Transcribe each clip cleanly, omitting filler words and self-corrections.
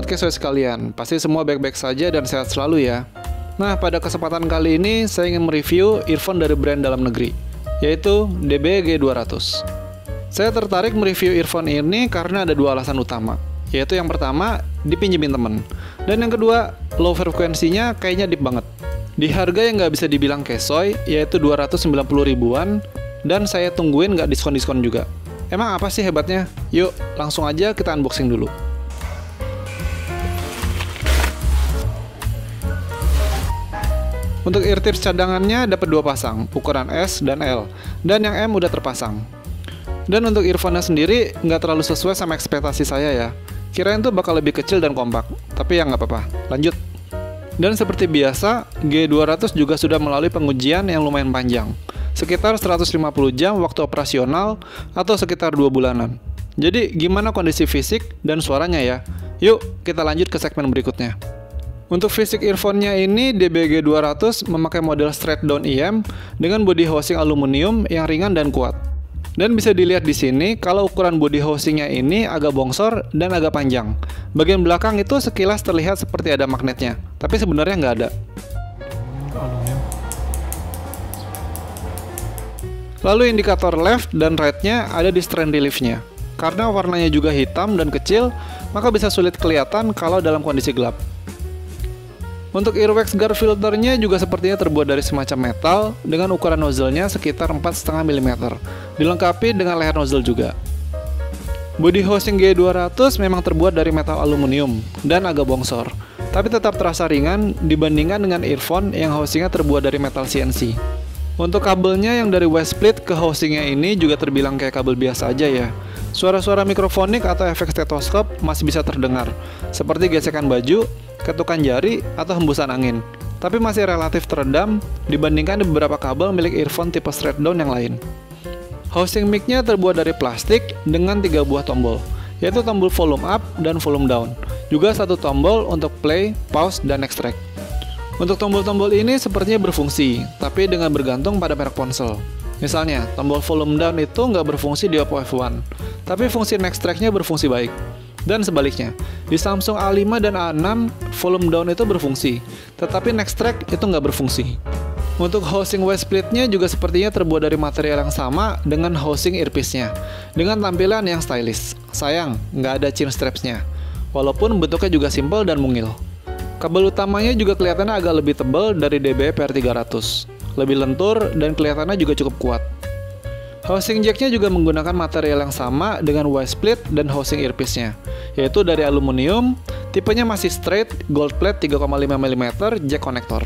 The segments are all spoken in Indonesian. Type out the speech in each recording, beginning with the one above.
Sobat Kesoy sekalian, pasti semua baik-baik saja dan sehat selalu ya. Nah, pada kesempatan kali ini saya ingin mereview earphone dari brand dalam negeri, yaitu DB G200. Saya tertarik mereview earphone ini karena ada dua alasan utama, yaitu yang pertama, dipinjemin temen, dan yang kedua, low frekuensinya kayaknya deep banget. Di harga yang nggak bisa dibilang Kesoy, yaitu 290 ribuan, dan saya tungguin nggak diskon-diskon juga. Emang apa sih hebatnya? Yuk, langsung aja kita unboxing dulu. Untuk ear tips cadangannya dapat dua pasang, ukuran S dan L, dan yang M udah terpasang. Dan untuk earphone-nya sendiri nggak terlalu sesuai sama ekspektasi saya ya. Kirain tuh bakal lebih kecil dan kompak, tapi ya nggak apa-apa, lanjut. Dan seperti biasa, G200 juga sudah melalui pengujian yang lumayan panjang, sekitar 150 jam waktu operasional atau sekitar 2 bulanan. Jadi gimana kondisi fisik dan suaranya ya? Yuk kita lanjut ke segmen berikutnya. Untuk fisik earphone-nya ini, DB G200 memakai model straight down IM dengan body housing aluminium yang ringan dan kuat. Dan bisa dilihat di sini kalau ukuran body housingnya ini agak bongsor dan agak panjang. Bagian belakang itu sekilas terlihat seperti ada magnetnya, tapi sebenarnya nggak ada. Lalu indikator left dan right-nya ada di strand relief-nya. Karena warnanya juga hitam dan kecil, maka bisa sulit kelihatan kalau dalam kondisi gelap. Untuk earwax guard filternya juga sepertinya terbuat dari semacam metal dengan ukuran nozzle-nya sekitar 4,5 mm, dilengkapi dengan leher nozzle juga. Body housing G200 memang terbuat dari metal aluminium dan agak bongsor, tapi tetap terasa ringan dibandingkan dengan earphone yang housingnya terbuat dari metal CNC. Untuk kabelnya yang dari west split ke housingnya ini juga terbilang kayak kabel biasa aja ya. Suara-suara mikrofonik atau efek stetoskop masih bisa terdengar, seperti gesekan baju, ketukan jari, atau hembusan angin. Tapi masih relatif teredam dibandingkan beberapa kabel milik earphone tipe straight down yang lain. Housing mic-nya terbuat dari plastik dengan 3 buah tombol, yaitu tombol volume up dan volume down. Juga satu tombol untuk play, pause, dan extract. Untuk tombol-tombol ini sepertinya berfungsi, tapi dengan bergantung pada merek ponsel. Misalnya, tombol volume down itu nggak berfungsi di Oppo F1, tapi fungsi next track-nya berfungsi baik. Dan sebaliknya, di Samsung A5 dan A6, volume down itu berfungsi, tetapi next track itu nggak berfungsi. Untuk housing west split-nya juga sepertinya terbuat dari material yang sama dengan housing earpiece-nya, dengan tampilan yang stylish. Sayang, nggak ada chin straps-nya, walaupun bentuknya juga simpel dan mungil. Kabel utamanya juga kelihatannya agak lebih tebal dari DB PR300, lebih lentur dan kelihatannya juga cukup kuat. Housing jack-nya juga menggunakan material yang sama dengan west split dan housing earpiece-nya, yaitu dari aluminium, tipenya masih straight, gold plate 3,5 mm jack connector.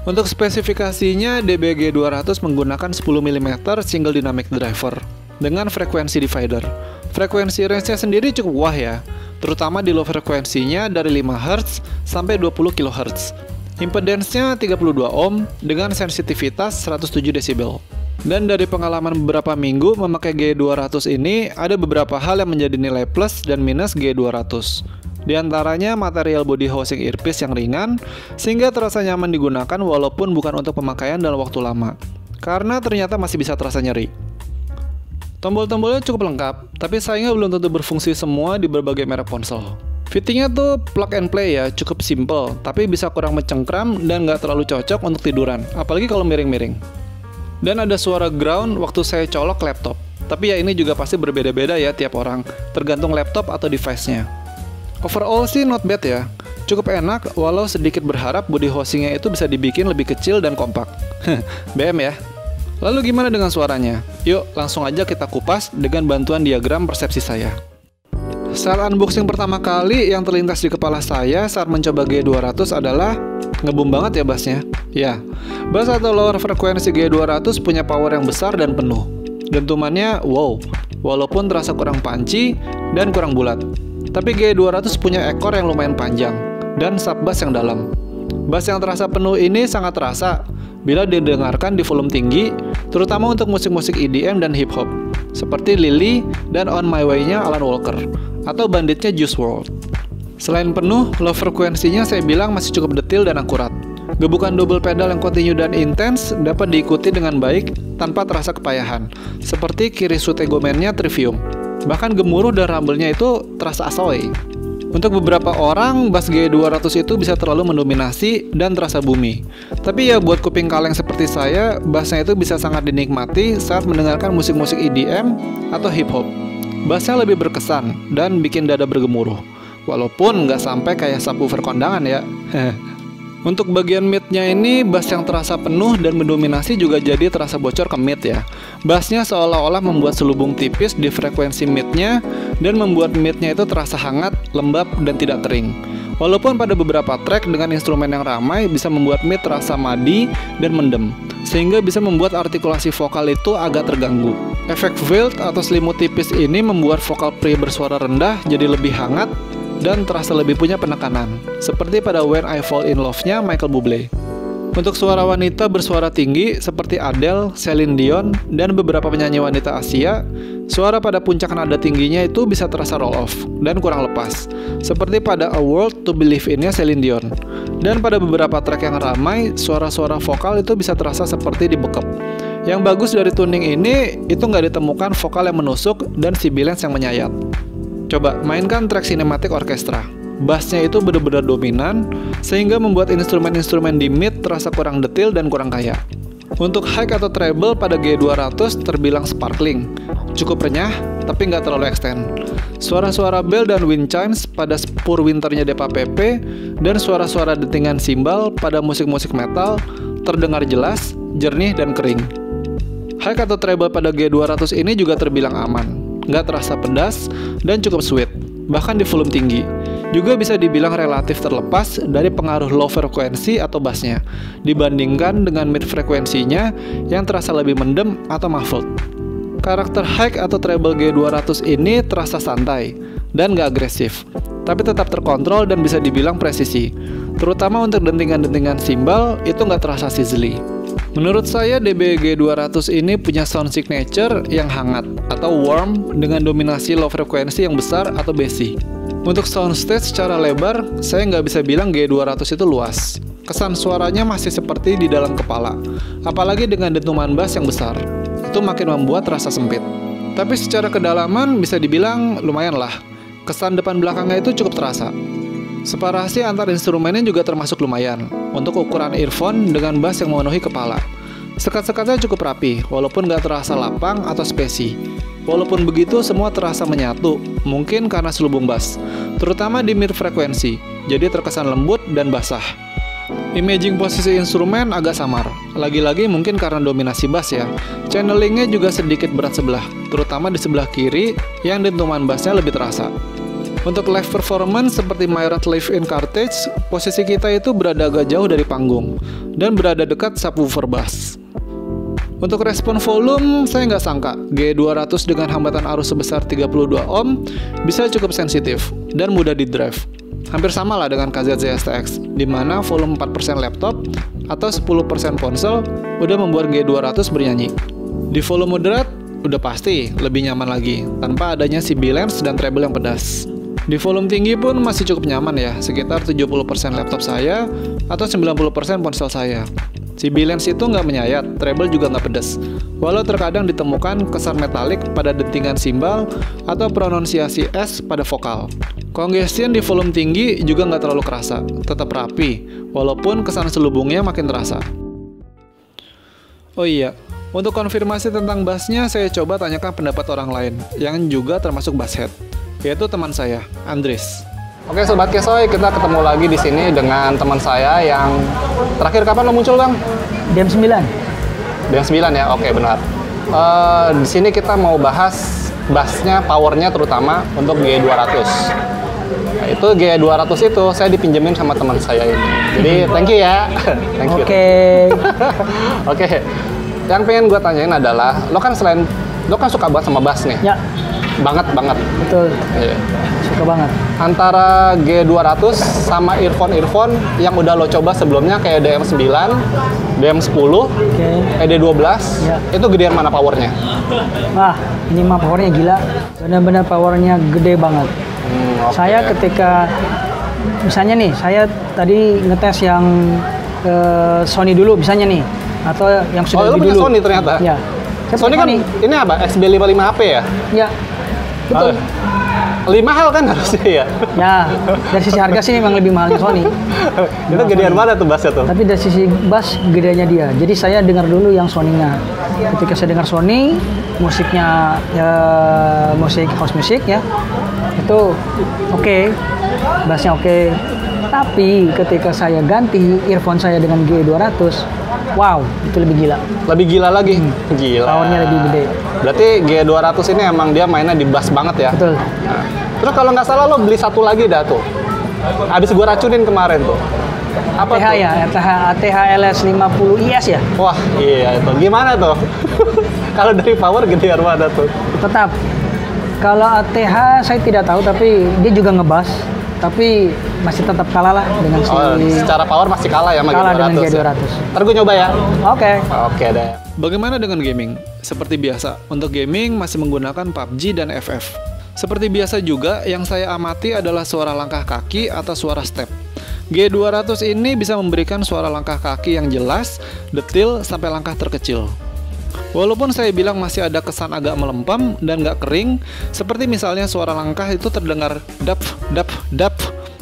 Untuk spesifikasinya, DB G200 menggunakan 10 mm single dynamic driver dengan frekuensi divider. Frekuensi range-nya sendiri cukup wah ya, terutama di low frekuensinya dari 5 Hz sampai 20 kHz. Impedance-nya 32 ohm dengan sensitivitas 107 dB. Dan dari pengalaman beberapa minggu memakai G200 ini, ada beberapa hal yang menjadi nilai plus dan minus G200. Di antaranya material body housing earpiece yang ringan, sehingga terasa nyaman digunakan walaupun bukan untuk pemakaian dalam waktu lama, karena ternyata masih bisa terasa nyeri. Tombol-tombolnya cukup lengkap, tapi sayangnya belum tentu berfungsi semua di berbagai merek ponsel. Fittingnya tuh plug and play ya, cukup simple, tapi bisa kurang mencengkram dan nggak terlalu cocok untuk tiduran, apalagi kalau miring-miring. Dan ada suara ground waktu saya colok laptop, tapi ya ini juga pasti berbeda-beda ya tiap orang, tergantung laptop atau device-nya. Overall sih not bad ya, cukup enak walau sedikit berharap body housing-nya itu bisa dibikin lebih kecil dan kompak. BM ya. Lalu gimana dengan suaranya? Yuk langsung aja kita kupas dengan bantuan diagram persepsi saya. Saat unboxing pertama kali yang terlintas di kepala saya saat mencoba G200 adalah ngebum banget ya bassnya. Ya, bass atau lower frekuensi G200 punya power yang besar dan penuh. Dentumannya wow, walaupun terasa kurang punchy dan kurang bulat. Tapi G200 punya ekor yang lumayan panjang dan sub bass yang dalam. Bass yang terasa penuh ini sangat terasa bila didengarkan di volume tinggi, terutama untuk musik-musik EDM dan hip hop, seperti Lily dan On My Way-nya Alan Walker, atau Banditnya Juice WRLD. Selain penuh, low frekuensinya saya bilang masih cukup detail dan akurat. Gebukan double pedal yang kontinu dan intens dapat diikuti dengan baik tanpa terasa kepayahan, seperti Kirisu Tegomen-nya Trivium. Bahkan gemuruh dan rumble-nya itu terasa asoy. Untuk beberapa orang, bass G200 itu bisa terlalu mendominasi dan terasa boomy. Tapi ya buat kuping kaleng seperti saya, bassnya itu bisa sangat dinikmati saat mendengarkan musik-musik EDM atau hip hop. Bassnya lebih berkesan dan bikin dada bergemuruh. Walaupun nggak sampai kayak subwoofer kondangan ya. Untuk bagian mid-nya ini, bass yang terasa penuh dan mendominasi juga jadi terasa bocor ke mid ya. Bassnya seolah-olah membuat selubung tipis di frekuensi mid-nya dan membuat mid-nya itu terasa hangat, lembab, dan tidak kering. Walaupun pada beberapa track dengan instrumen yang ramai bisa membuat mid terasa madi dan mendem, sehingga bisa membuat artikulasi vokal itu agak terganggu. Efek veiled atau selimut tipis ini membuat vokal pre bersuara rendah jadi lebih hangat dan terasa lebih punya penekanan, seperti pada When I Fall in Love-nya Michael Bublé. Untuk suara wanita bersuara tinggi seperti Adele, Celine Dion, dan beberapa penyanyi wanita Asia, suara pada puncak nada tingginya itu bisa terasa roll off dan kurang lepas, seperti pada A World to Believe In-nya Celine Dion. Dan pada beberapa track yang ramai, suara-suara vokal itu bisa terasa seperti dibekep. Yang bagus dari tuning ini, itu nggak ditemukan vokal yang menusuk dan sibilance yang menyayat. Coba mainkan track sinematik orkestra. Bassnya itu benar-benar dominan, sehingga membuat instrumen-instrumen di mid terasa kurang detail dan kurang kaya. Untuk high atau treble pada G200 terbilang sparkling, cukup renyah, tapi nggak terlalu extend. Suara-suara bell dan wind chimes pada spur winternya Depa PP, dan suara-suara detingan simbal pada musik-musik metal terdengar jelas, jernih, dan kering. High atau treble pada G200 ini juga terbilang aman, nggak terasa pedas, dan cukup sweet, bahkan di volume tinggi. Juga bisa dibilang relatif terlepas dari pengaruh low frekuensi atau bassnya, dibandingkan dengan mid frekuensinya yang terasa lebih mendem atau muffled. Karakter high atau treble G200 ini terasa santai dan nggak agresif, tapi tetap terkontrol dan bisa dibilang presisi. Terutama untuk dentingan-dentingan simbal, itu nggak terasa sizzly. Menurut saya DB G200 ini punya sound signature yang hangat atau warm dengan dominasi low frekuensi yang besar atau bassy. Untuk soundstage secara lebar, saya nggak bisa bilang G200 itu luas. Kesan suaranya masih seperti di dalam kepala, apalagi dengan dentuman bass yang besar. Itu makin membuat rasa sempit. Tapi secara kedalaman bisa dibilang lumayan lah. Kesan depan belakangnya itu cukup terasa. Separasi antar instrumennya juga termasuk lumayan untuk ukuran earphone dengan bass yang memenuhi kepala. Sekat-sekatnya cukup rapi, walaupun nggak terasa lapang atau spesi. Walaupun begitu, semua terasa menyatu, mungkin karena selubung bass, terutama di mid frekuensi, jadi terkesan lembut dan basah. Imaging posisi instrumen agak samar, lagi-lagi mungkin karena dominasi bass ya. Channelingnya juga sedikit berat sebelah, terutama di sebelah kiri yang dentuman bassnya lebih terasa. Untuk live performance seperti Myrat Live in Carthage, posisi kita itu berada agak jauh dari panggung dan berada dekat subwoofer bass. Untuk respon volume, saya nggak sangka G200 dengan hambatan arus sebesar 32 ohm bisa cukup sensitif dan mudah di drive. Hampir sama lah dengan KZZ STX, di mana volume 4% laptop atau 10% ponsel udah membuat G200 bernyanyi. Di volume moderate, udah pasti lebih nyaman lagi, tanpa adanya sibilance dan treble yang pedas. Di volume tinggi pun masih cukup nyaman ya, sekitar 70% laptop saya atau 90% ponsel saya. Sibilance itu nggak menyayat, treble juga nggak pedas. Walau terkadang ditemukan kesan metalik pada dentingan simbal atau pronunsiasi S pada vokal. Congestion di volume tinggi juga nggak terlalu kerasa, tetap rapi, walaupun kesan selubungnya makin terasa. Oh iya, untuk konfirmasi tentang bassnya, saya coba tanyakan pendapat orang lain, yang juga termasuk basshead, yaitu teman saya, Andris. Oke Sobat Kesoy, kita ketemu lagi di sini dengan teman saya yang terakhir kapan lo muncul Bang? Jam 9. Jam 9 ya, oke benar. Di sini kita mau bahas bassnya, powernya terutama untuk G200. Nah, itu G200 itu saya dipinjemin sama teman saya ini. Jadi thank you ya. Thank you. Oke. Oke. Yang pengen gue tanyain adalah, lo kan suka banget sama bass nih. Ya. Banget. Betul. Iya. Suka banget. Antara G200 sama earphone yang udah lo coba sebelumnya kayak DM9, DM10, ED12, ya. Itu gedean mana powernya? Wah, ini mah powernya gila. Benar-benar powernya gede banget. Okay. Saya ketika, misalnya nih, saya tadi ngetes yang Sony dulu misalnya nih. Atau yang sudah lo punya dulu. Sony ternyata? Ya. Sony kan ini apa? XB55HP ya? Ya. Betul. Lebih mahal kan harusnya ya? Ya, dari sisi harga sih memang lebih mahalnya Sony. Itu gedean mana tuh bassnya tuh? Tapi dari sisi bass gedenya dia. Jadi saya dengar dulu yang Sony-nya. Ketika saya dengar Sony, musiknya ya musik house music ya, itu oke, bassnya oke. Tapi ketika saya ganti earphone saya dengan G200, wow, itu lebih gila. Lebih gila lagi? Gila. Powernya lebih gede. Berarti G200 ini emang dia mainnya di bass banget ya? Betul. Nah, terus kalau nggak salah lo beli satu lagi dah tuh. Habis gua racunin kemarin tuh. Apa ATH tuh? ya, ATH LS50 IS ya. Wah, iya itu. Gimana tuh? Kalau dari power gedean mana tuh? Tetap. Kalau ATH saya tidak tahu, tapi dia juga ngebass. Tapi masih tetap kalah lah dengan secara power masih kalah ya sama kalah G200. dengan G200. Ya? Ntar gue nyoba ya. Oke. Oke deh. Bagaimana dengan gaming? Seperti biasa, untuk gaming masih menggunakan PUBG dan FF. Seperti biasa juga, yang saya amati adalah suara langkah kaki atau suara step. G200 ini bisa memberikan suara langkah kaki yang jelas, detil, sampai langkah terkecil. Walaupun saya bilang masih ada kesan agak melempem dan nggak kering, seperti misalnya suara langkah itu terdengar dap, dap, dap,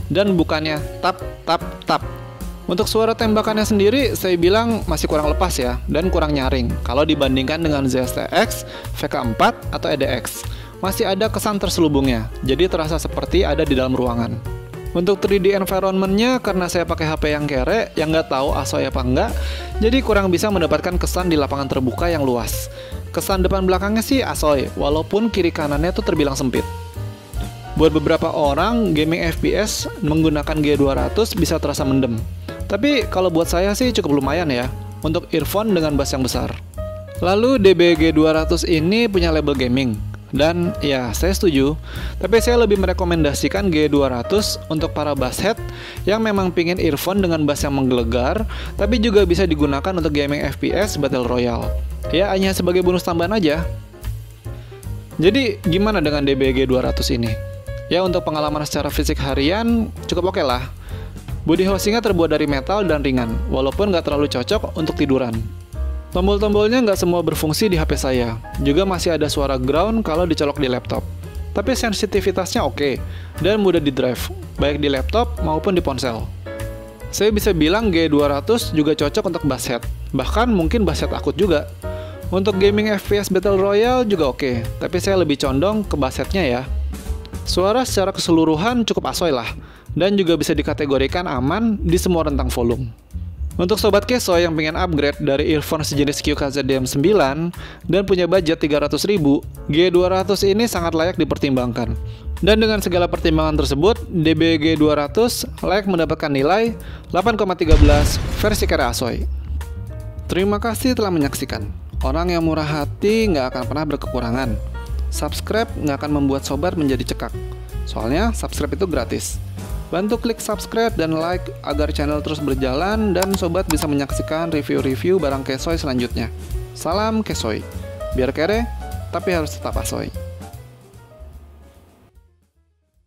dan bukannya tap, tap, tap. Untuk suara tembakannya sendiri, saya bilang masih kurang lepas ya, dan kurang nyaring kalau dibandingkan dengan ZSTX, VK4, atau EDX. Masih ada kesan terselubungnya, jadi terasa seperti ada di dalam ruangan. Untuk 3D environment-nya, karena saya pakai HP yang kere, yang nggak tahu ASOI apa enggak, jadi kurang bisa mendapatkan kesan di lapangan terbuka yang luas. Kesan depan belakangnya sih ASOI, walaupun kiri kanannya tuh terbilang sempit. Buat beberapa orang, gaming FPS menggunakan G200 bisa terasa mendem. Tapi kalau buat saya sih cukup lumayan ya, untuk earphone dengan bass yang besar. Lalu DBG200 ini punya label gaming. Dan ya, saya setuju, tapi saya lebih merekomendasikan G200 untuk para basshead yang memang pingin earphone dengan bass yang menggelegar, tapi juga bisa digunakan untuk gaming FPS Battle Royale. Ya, hanya sebagai bonus tambahan aja. Jadi, gimana dengan DBG200 ini? Ya, untuk pengalaman secara fisik harian, cukup oke lah. Body housingnya terbuat dari metal dan ringan, walaupun nggak terlalu cocok untuk tiduran. Tombol-tombolnya nggak semua berfungsi di HP saya, juga masih ada suara ground kalau dicolok di laptop. Tapi sensitivitasnya oke, dan mudah di-drive, baik di laptop maupun di ponsel. Saya bisa bilang G200 juga cocok untuk basshead, bahkan mungkin basshead akut juga. Untuk gaming FPS Battle Royale juga oke, tapi saya lebih condong ke bassheadnya ya. Suara secara keseluruhan cukup ASOI lah, dan juga bisa dikategorikan aman di semua rentang volume. Untuk sobat keso yang pengen upgrade dari earphone sejenis QKZDM9 dan punya budget 300.000, G200 ini sangat layak dipertimbangkan. Dan dengan segala pertimbangan tersebut, DBG200 layak mendapatkan nilai 8,13 versi kare ASOI. Terima kasih telah menyaksikan. Orang yang murah hati nggak akan pernah berkekurangan. Subscribe nggak akan membuat sobat menjadi cekak. Soalnya subscribe itu gratis. Bantu klik subscribe dan like agar channel terus berjalan dan sobat bisa menyaksikan review-review barang Kesoy selanjutnya. Salam Kesoy. Biar kere, tapi harus tetap ASOI.